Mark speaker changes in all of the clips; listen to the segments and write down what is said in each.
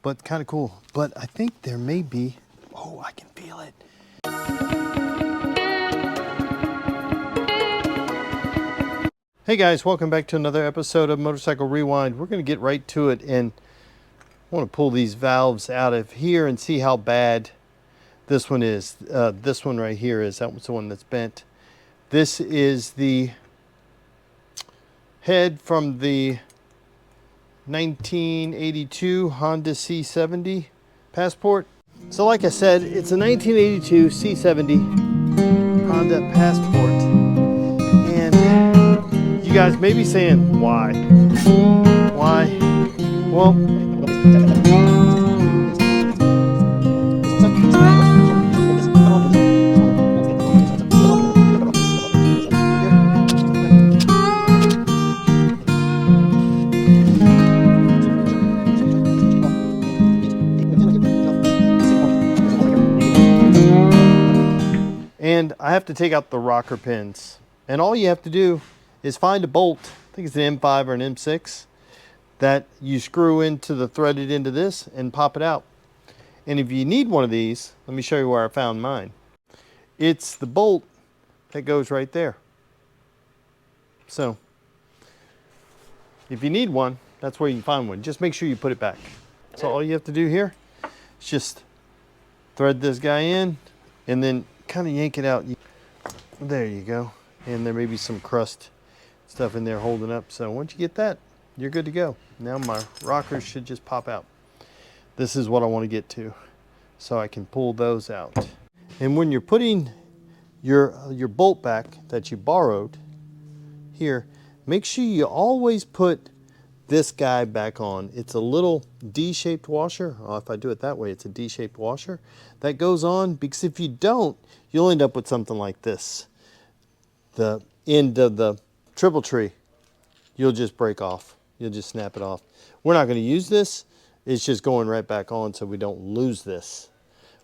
Speaker 1: but kind of cool. But I think there may be, oh, I can feel it. Hey guys, welcome back to another episode of Motorcycle Rewind. We're going to get right to it, and I want to pull these valves out of here and see how bad this one is. This one right here is, that was the one that's bent. This is the head from the 1982 Honda C70 Passport. So like I said, it's a 1982 C70 Honda Passport. And you guys may be saying, why? Why? Well, and I have to take out the rocker pins. And all you have to do is find a bolt, I think it's an M5 or an M6, that you screw into the threaded into this and pop it out. And if you need one of these, let me show you where I found mine. It's the bolt that goes right there. So if you need one, that's where you can find one. Just make sure you put it back. So all you have to do here is just thread this guy in and then kind of yank it out. There you go. And there may be some crust stuff in there holding up. So once you get that, you're good to go. Now my rockers should just pop out. This is what I want to get to, so I can pull those out. And when you're putting your bolt back that you borrowed here, make sure you always put this guy back on. It's a little D-shaped washer. Oh, if I do it that way, it's a D-shaped washer that goes on, because if you don't, you'll end up with something like this. The end of the triple tree, you'll just break off. You'll just snap it off. We're not going to use this. It's just going right back on so we don't lose this.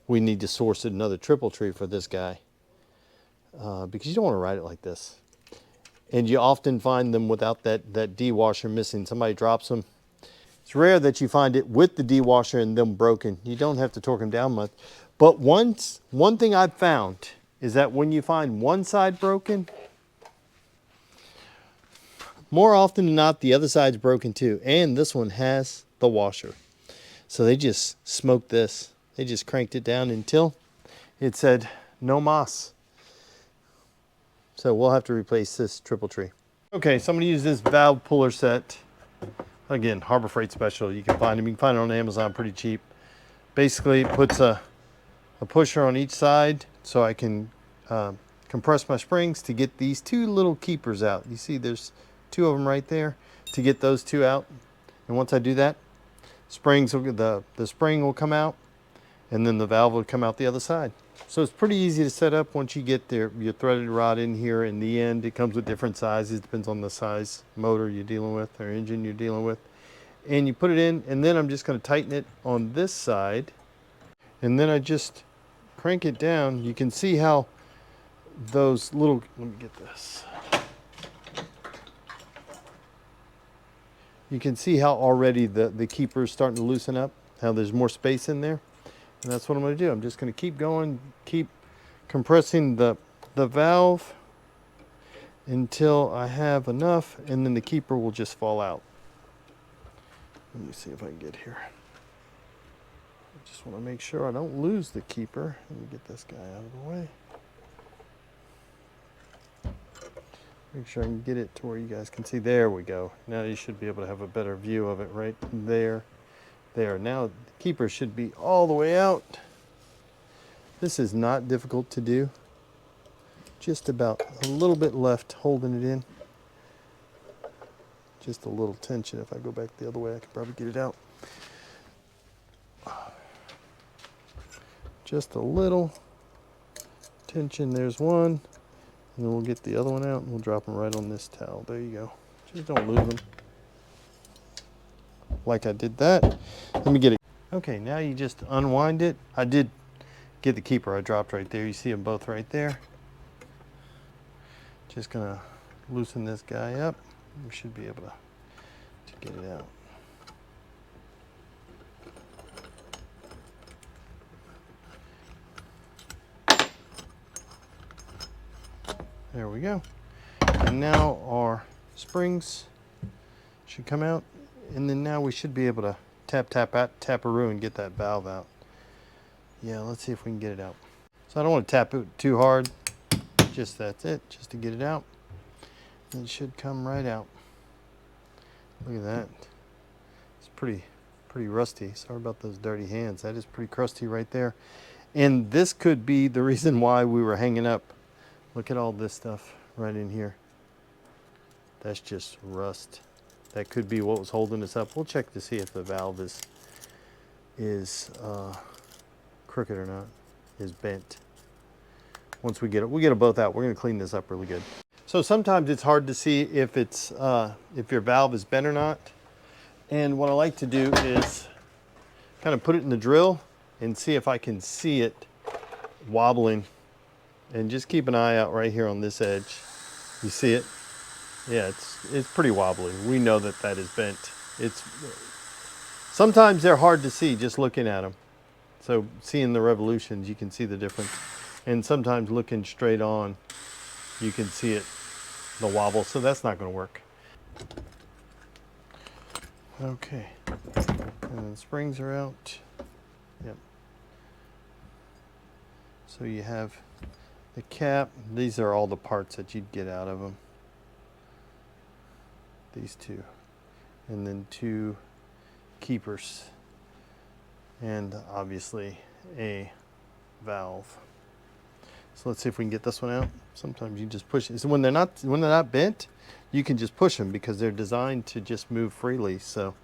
Speaker 1: We need to source another triple tree for this guy because you don't want to ride it like this. And you often find them without that D-washer missing. Somebody drops them. It's rare that you find it with the D-washer and them broken. You don't have to torque them down much. But one thing I've found is that when you find one side broken, more often than not, the other side's broken too. And this one has the washer. So they just smoked this. They just cranked it down until it said no mas. So we'll have to replace this triple tree. Okay, so I'm gonna use this valve puller set. Again, Harbor Freight special. You can find them. You can find it on Amazon pretty cheap. Basically, it puts a pusher on each side so I can compress my springs to get these two little keepers out. You see there's two of them right there, to get those two out. And once I do that, the spring will come out, and then the valve will come out the other side. So it's pretty easy to set up once you get your threaded rod in here. In the end, it comes with different sizes, depends on the size motor you're dealing with or engine you're dealing with. And you put it in, and then I'm just going to tighten it on this side, and then I just crank it down. You can see how those little, let me get this. You can see how already the keeper is starting to loosen up, how there's more space in there. And that's what I'm going to do. I'm just going to keep going, keep compressing the valve until I have enough, and then the keeper will just fall out. Let me see if I can get here. I just want to make sure I don't lose the keeper. Let me get this guy out of the way. Make sure I can get it to where you guys can see. There we go. Now you should be able to have a better view of it right there. There. Now the keeper should be all the way out. This is not difficult to do. Just about a little bit left holding it in. Just a little tension. If I go back the other way, I could probably get it out. Just a little tension. There's one. And then we'll get the other one out and we'll drop them right on this towel. There you go. Just don't lose them. Like I did that. Let me get it. Okay, now you just unwind it. I did get the keeper. I dropped right there. You see them both right there. Just gonna loosen this guy up. We should be able to get it out. There we go. And now our springs should come out. And then now we should be able to tap-a-roo and get that valve out. Yeah, let's see if we can get it out. So I don't want to tap it too hard. Just that's it, just to get it out. And it should come right out. Look at that. It's pretty rusty. Sorry about those dirty hands. That is pretty crusty right there. And this could be the reason why we were hanging up. Look at all this stuff right in here. That's just rust. That could be what was holding us up. We'll check to see if the valve is crooked or not, is bent. Once we get it, we'll get it both out. We're going to clean this up really good. So sometimes it's hard to see if it's if your valve is bent or not. And what I like to do is kind of put it in the drill and see if I can see it wobbling. And just keep an eye out right here on this edge. You see it? Yeah, it's pretty wobbly. We know that that is bent. Sometimes they're hard to see just looking at them. So seeing the revolutions, you can see the difference. And sometimes looking straight on, you can see it, the wobble. So that's not going to work. Okay, and the springs are out. Yep. So you have the cap. These are all the parts that you'd get out of them. These two, and then two keepers, and obviously a valve. So let's see if we can get this one out. Sometimes you just push it. So when they're not bent, you can just push them because they're designed to just move freely. So,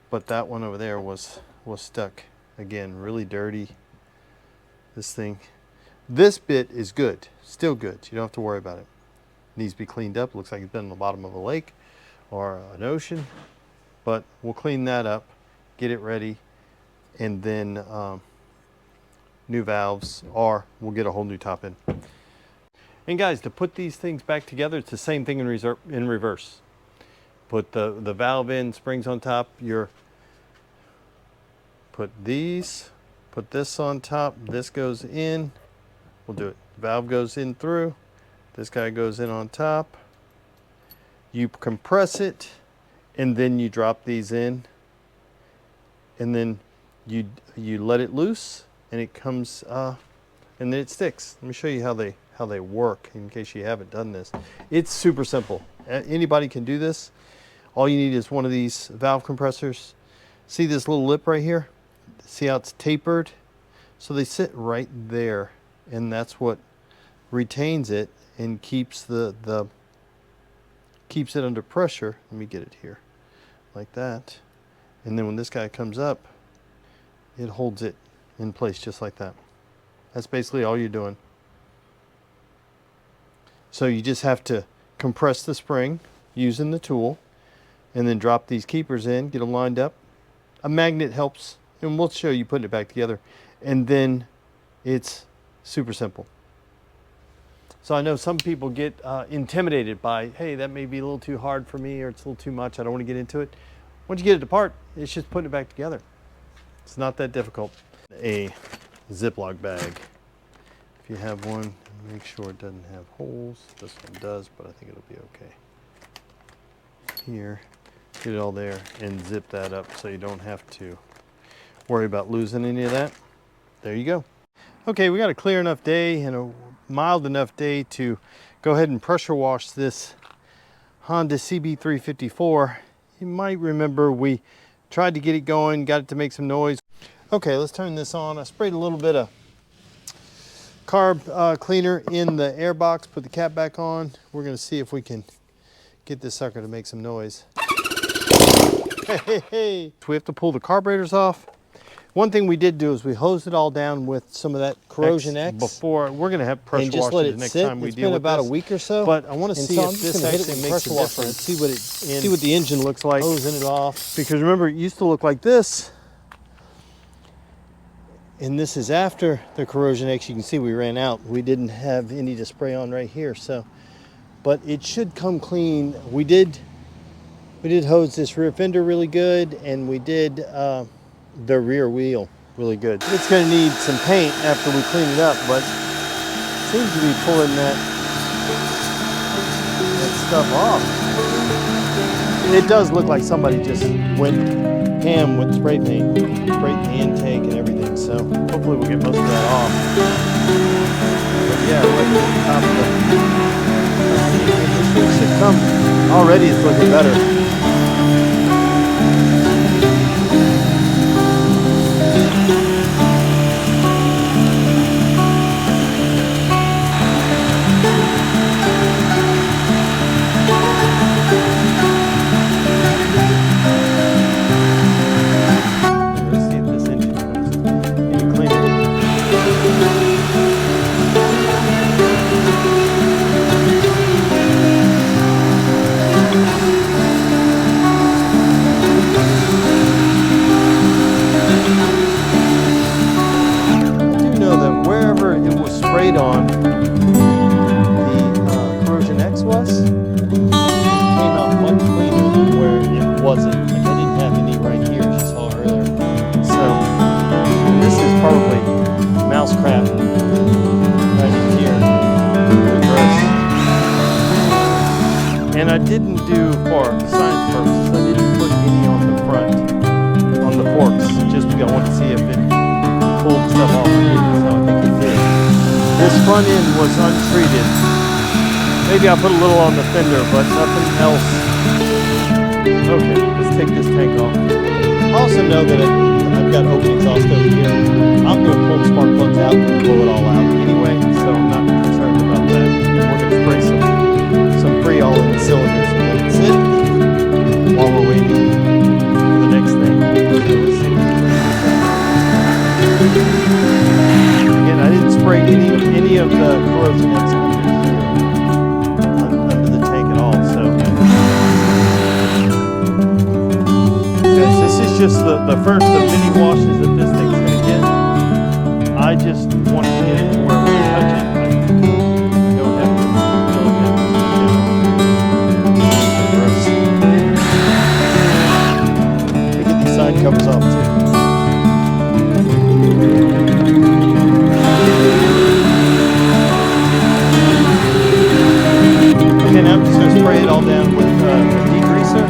Speaker 1: but that one over there was stuck. Again, really dirty. This thing, this bit is good, still good. You don't have to worry about it. Needs to be cleaned up. Looks like it's been in the bottom of a lake or an ocean, but we'll clean that up, get it ready, and then new valves, or we'll get a whole new top end. And guys, to put these things back together, it's the same thing in reverse. Put the valve in, springs on top, put this on top, this goes in, we'll do it. Valve goes in through, this guy goes in on top. You compress it, and then you drop these in, and then you let it loose, and it comes, and then it sticks. Let me show you how they work in case you haven't done this. It's super simple. Anybody can do this. All you need is one of these valve compressors. See this little lip right here? See how it's tapered? So they sit right there, and that's what retains it and keeps keeps it under pressure. Let me get it here, like that. And then when this guy comes up, it holds it in place just like that. That's basically all you're doing. So you just have to compress the spring using the tool, and then drop these keepers in, get them lined up. A magnet helps, and we'll show you putting it back together. And then it's super simple. So I know some people get intimidated by, hey, that may be a little too hard for me, or it's a little too much, I don't want to get into it. Once you get it apart, it's just putting it back together. It's not that difficult. A Ziploc bag. If you have one, make sure it doesn't have holes. This one does, but I think it'll be okay. Here, get it all there, and zip that up so you don't have to worry about losing any of that. There you go. Okay, we got a clear enough day and a mild enough day to go ahead and pressure wash this Honda CB350 Four. You might remember we tried to get it going, got it to make some noise. Okay, let's turn this on. I sprayed a little bit of carb cleaner in the air box, put the cap back on. We're gonna see if we can get this sucker to make some noise. Hey. So we have to pull the carburetors off. One thing we did do is we hosed it all down with some of that Corrosion X. Before, we're gonna have pressure wash it the next time we deal with this. It's been about a week or so. But I wanna see if this actually makes a difference. See what the engine looks like. Hosing it off. Because remember, it used to look like this. And this is after the Corrosion X. You can see we ran out. We didn't have any to spray on right here. So, but it should come clean. We did hose this rear fender really good, and we did the rear wheel really good. It's going to need some paint after we clean it up, but it seems to be pulling that stuff off. It does look like somebody just went ham with spray paint, sprayed the intake and everything. So hopefully we'll get most of that off. But yeah, right at the top of the this should come. Already it's looking better. On the Corrosion X was, it came out much cleaner than where it wasn't. Like I didn't have any right here, as you saw earlier. So, and this is probably mouse crap right in here. Gross. And I didn't do, for science purposes, I didn't put any on the front, on the forks, just because I wanted to see if it pulled stuff off of here. So I think it did. This front end was untreated. Maybe I put a little on the fender, but nothing else. Okay, let's take this tank off. I also know that I've got open exhaust over here. I'm going to pull the spark plugs out and blow it all out anyway, so I'm not concerned about that. We're going to spray some Freol in the cylinders, and that's it. While we're waiting for the next thing. Again, I didn't spray any of the corrosion X under the tank at all. So, guys, this is just the first of many washes that this thing's going to get. I just want to get it to where we can touch it. I don't have to go ahead and get these side covers off too. Okay, now I'm just going to spray it all down with a degreaser.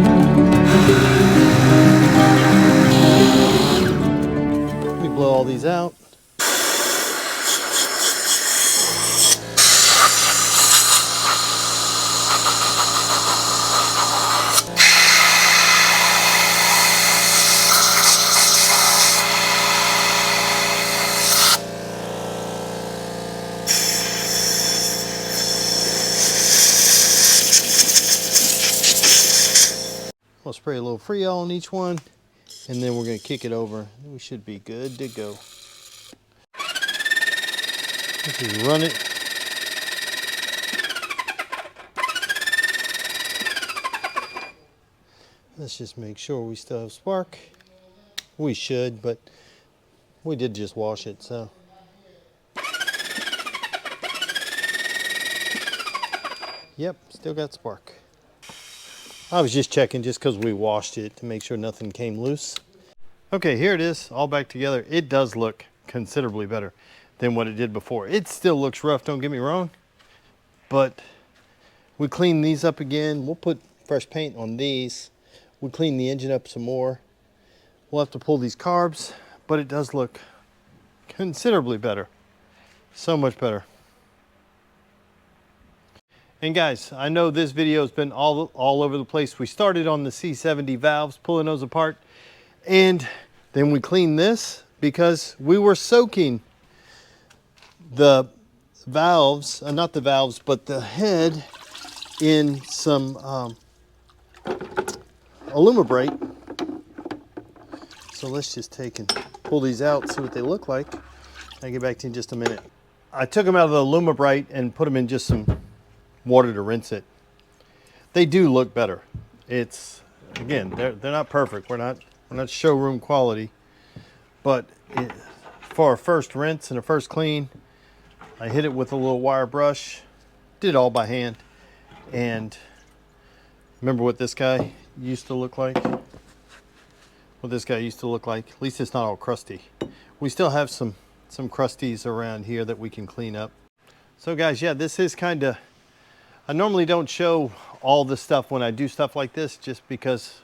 Speaker 1: Let me blow all these out. I'll spray a little Freol on each one, and then we're going to kick it over. We should be good to go. Let's just run it. Let's just make sure we still have spark. We should, but we did just wash it, so. Yep, still got spark. I was just checking just because we washed it to make sure nothing came loose. Okay, here it is, all back together. It does look considerably better than what it did before. It still looks rough, don't get me wrong, but we clean these up again. We'll put fresh paint on these. We'll clean the engine up some more. We'll have to pull these carbs, but it does look considerably better. So much better. And guys, I know this video has been all over the place. We started on the C70 valves, pulling those apart, and then we cleaned this because we were soaking the valves, not the valves, but the head in some Alumibrate. So let's just take and pull these out, see what they look like. I'll get back to you in just a minute. I took them out of the Alumibrate and put them in just some water to rinse it. They do look better. It's, again, they're not perfect. We're not showroom quality, but for a first rinse and a first clean, I hit it with a little wire brush, did it all by hand, and remember what this guy used to look like? What this guy used to look like. At least it's not all crusty. We still have some crusties around here that we can clean up. So guys, yeah, this is kind of I normally don't show all the stuff when I do stuff like this just because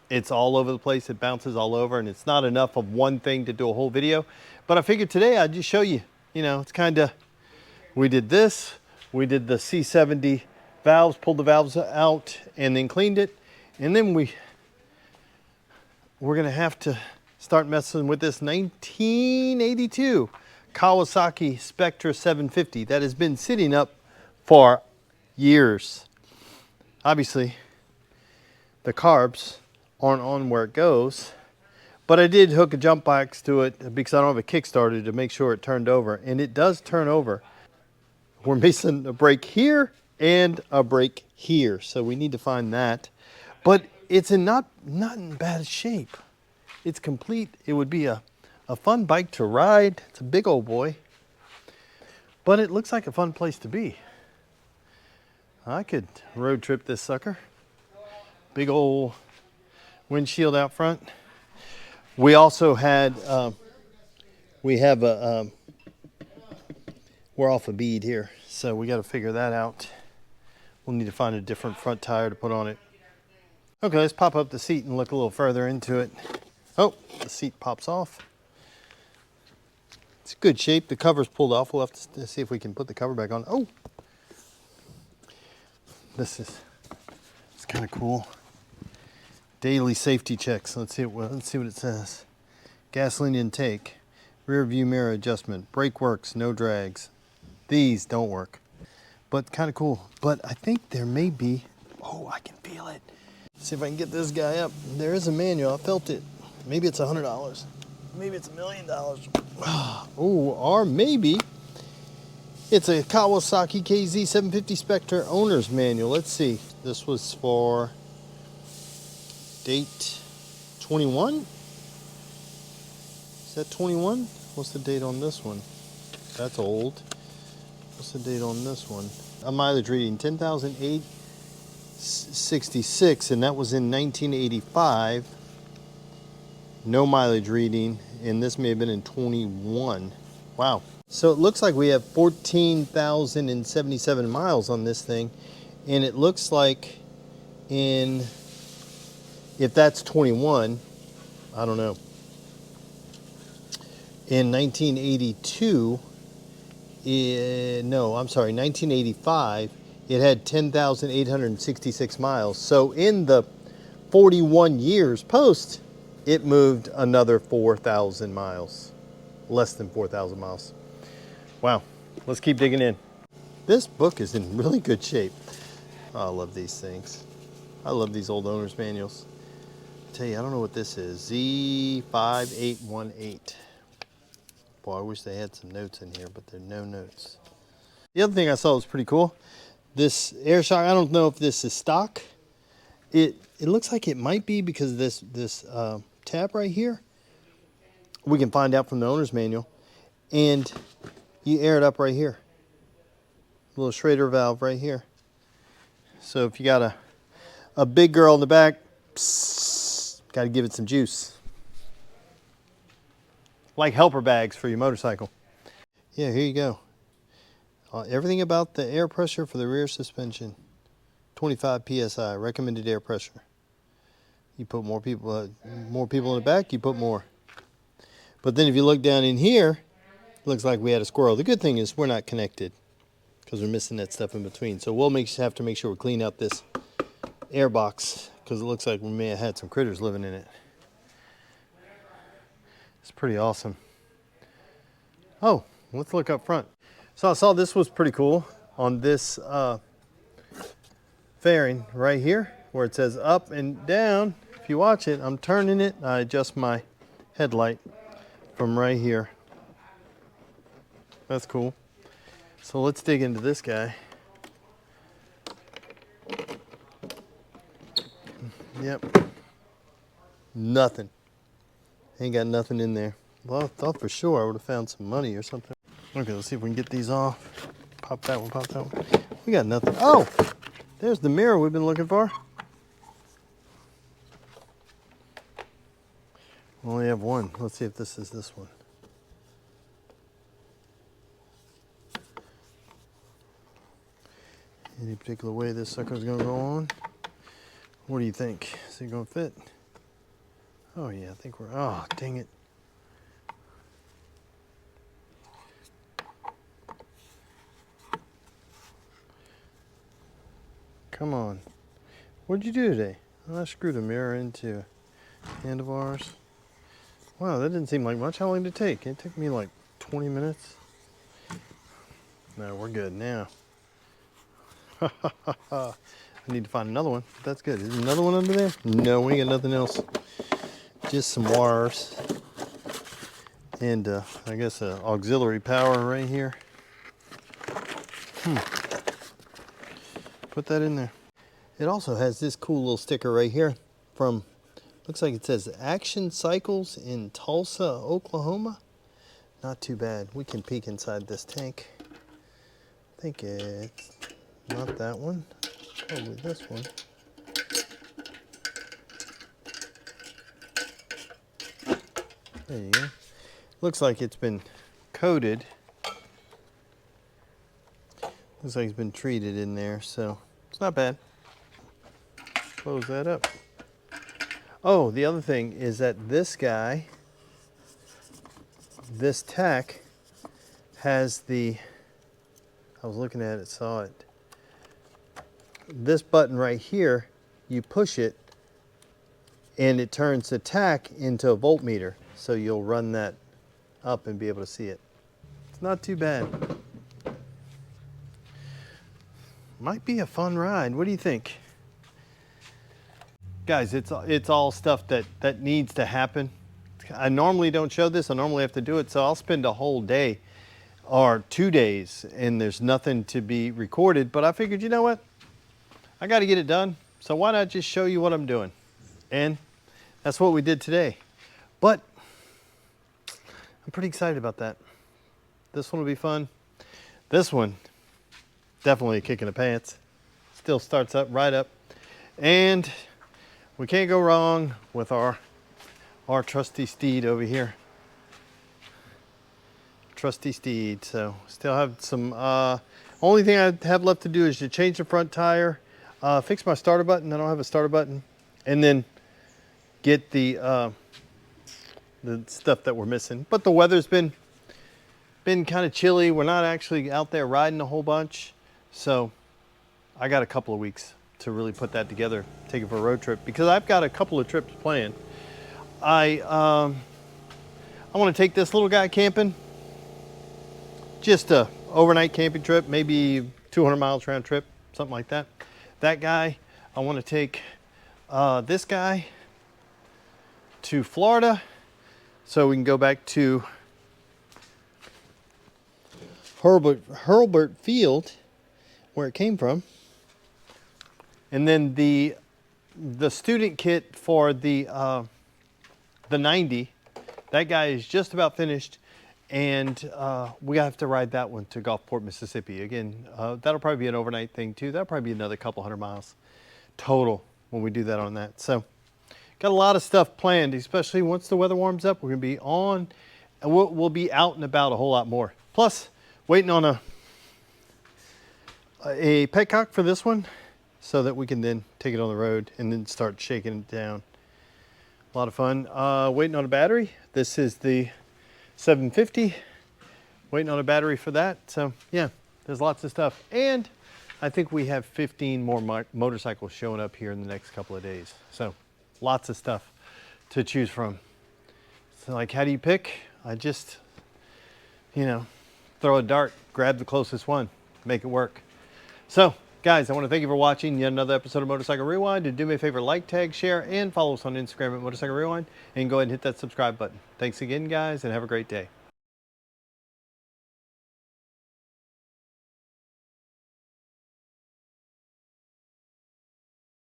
Speaker 1: it's all over the place. It bounces all over and it's not enough of one thing to do a whole video. But I figured today I'd just show you, you know, it's kind of, we did this, we did the C70 valves, pulled the valves out and then cleaned it. And then we're gonna have to start messing with this 1982 Kawasaki Spectre 750 that has been sitting up for years. Obviously, the carbs aren't on where it goes, but I did hook a jump box to it because I don't have a Kickstarter to make sure it turned over, and it does turn over. We're missing a brake here and a brake here, so we need to find that. But it's in not in bad shape. It's complete. It would be a fun bike to ride. It's a big old boy, but it looks like a fun place to be. I could road trip this sucker. Big old windshield out front. We also had, we're off a bead here, so we got to figure that out. We'll need to find a different front tire to put on it. Okay, let's pop up the seat and look a little further into it. Oh, the seat pops off. It's good shape. The cover's pulled off. We'll have to see if we can put the cover back on. Oh, it's kind of cool. Daily safety checks. Let's see what it says. Gasoline intake, rear view mirror adjustment, brake works, no drags. These don't work, but kind of cool. But I think there may be, oh, I can feel it. See if I can get this guy up. There is a manual. I felt it. Maybe it's $100. Maybe it's $1 million. Oh, or maybe it's a Kawasaki KZ750 Spectre owner's manual. Let's see. This was for date 21. Is that 21? What's the date on this one? That's old. What's the date on this one? A mileage reading 10,866, and that was in 1985. No mileage reading, and this may have been in 21. Wow. So it looks like we have 14,077 miles on this thing, and it looks like if that's 21, I don't know. In 1982, 1985, it had 10,866 miles. So in the 41 years post, it moved another 4,000 miles, less than 4,000 miles. Wow, let's keep digging in. This book is in really good shape. Oh, I love these things. I love these old owner's manuals. I tell you, I don't know what this is. Z5818. Boy, I wish they had some notes in here, but there are no notes. The other thing I saw was pretty cool. This air shock, I don't know if this is stock. It looks like it might be because this tab right here, we can find out from the owner's manual, and you air it up right here. A little Schrader valve right here. So if you got a big girl in the back, got to give it some juice. Like helper bags for your motorcycle. Yeah, here you go. Everything about the air pressure for the rear suspension. 25 psi, recommended air pressure. You put more people in the back, you put more. But then if you look down in here, it looks like we had a squirrel. The good thing is we're not connected because we're missing that stuff in between. So we'll have to make sure we clean out this air box because it looks like we may have had some critters living in it. It's pretty awesome. Oh, let's look up front. So I saw this was pretty cool on this fairing right here where it says up and down. If you watch it, I'm turning it. I adjust my headlight from right here. That's cool. So let's dig into this guy. Yep. Nothing. Ain't got nothing in there. Well, I thought for sure I would have found some money or something. Okay, let's see if we can get these off. Pop that one, pop that one. We got nothing. Oh, there's the mirror we've been looking for. We only have one. Let's see if this is this one. Any particular way this sucker's gonna go on? What do you think? Is it gonna fit? Oh yeah, I think we're, oh, dang it. Come on. What'd you do today? Oh, I screwed a mirror into handlebars. Wow, that didn't seem like much. How long did it take? It took me like 20 minutes. No, we're good now. I need to find another one. That's good. Is there another one under there? No, we ain't got nothing else. Just some wires. And I guess auxiliary power right here. Put that in there. It also has this cool little sticker right here from, looks like it says Action Cycles in Tulsa, Oklahoma. Not too bad. We can peek inside this tank. I think it's not that one. Probably this one. There you go. Looks like it's been coated. Looks like it's been treated in there, so it's not bad. Close that up. Oh, the other thing is that this guy, this tack, has the, I was looking at it, saw it. This button right here, you push it and it turns the tack into a voltmeter. So you'll run that up and be able to see it. It's not too bad. Might be a fun ride. What do you think? Guys, it's all stuff that needs to happen. I normally don't show this. I normally have to do it. So I'll spend a whole day or 2 days and there's nothing to be recorded. But I figured, you know what? I got to get it done. So why not just show you what I'm doing? And that's what we did today. But I'm pretty excited about that. This one will be fun. This one, definitely a kick in the pants. Still starts up, right up. And we can't go wrong with our trusty steed over here. Trusty steed. So still have some, only thing I have left to do is to change the front tire, fix my starter button. I don't have a starter button. And then get the stuff that we're missing. But the weather's been kind of chilly. We're not actually out there riding a whole bunch. So I got a couple of weeks to really put that together, take it for a road trip, because I've got a couple of trips planned. I want to take this little guy camping, just a overnight camping trip, maybe 200 miles round trip, something like that. That guy, I want to take this guy to Florida so we can go back to Hurlburt Field where it came from. And then the student kit for the 90, that guy is just about finished, and we have to ride that one to Gulfport, Mississippi. Again, that'll probably be an overnight thing too. That'll probably be another couple hundred miles total when we do that on that. So got a lot of stuff planned, especially once the weather warms up. We're gonna be on, and we'll be out and about a whole lot more. Plus, waiting on a petcock for this one, so that we can then take it on the road and then start shaking it down. A lot of fun. Waiting on a battery. This is the 750. Waiting on a battery for that. So yeah, there's lots of stuff. And I think we have 15 more motorcycles showing up here in the next couple of days. So lots of stuff to choose from. So like, how do you pick? I just, you know, throw a dart, grab the closest one, make it work. So guys, I want to thank you for watching yet another episode of Motorcycle Rewind. And do me a favor, like, tag, share, and follow us on Instagram at Motorcycle Rewind. And go ahead and hit that subscribe button. Thanks again, guys, and have a great day.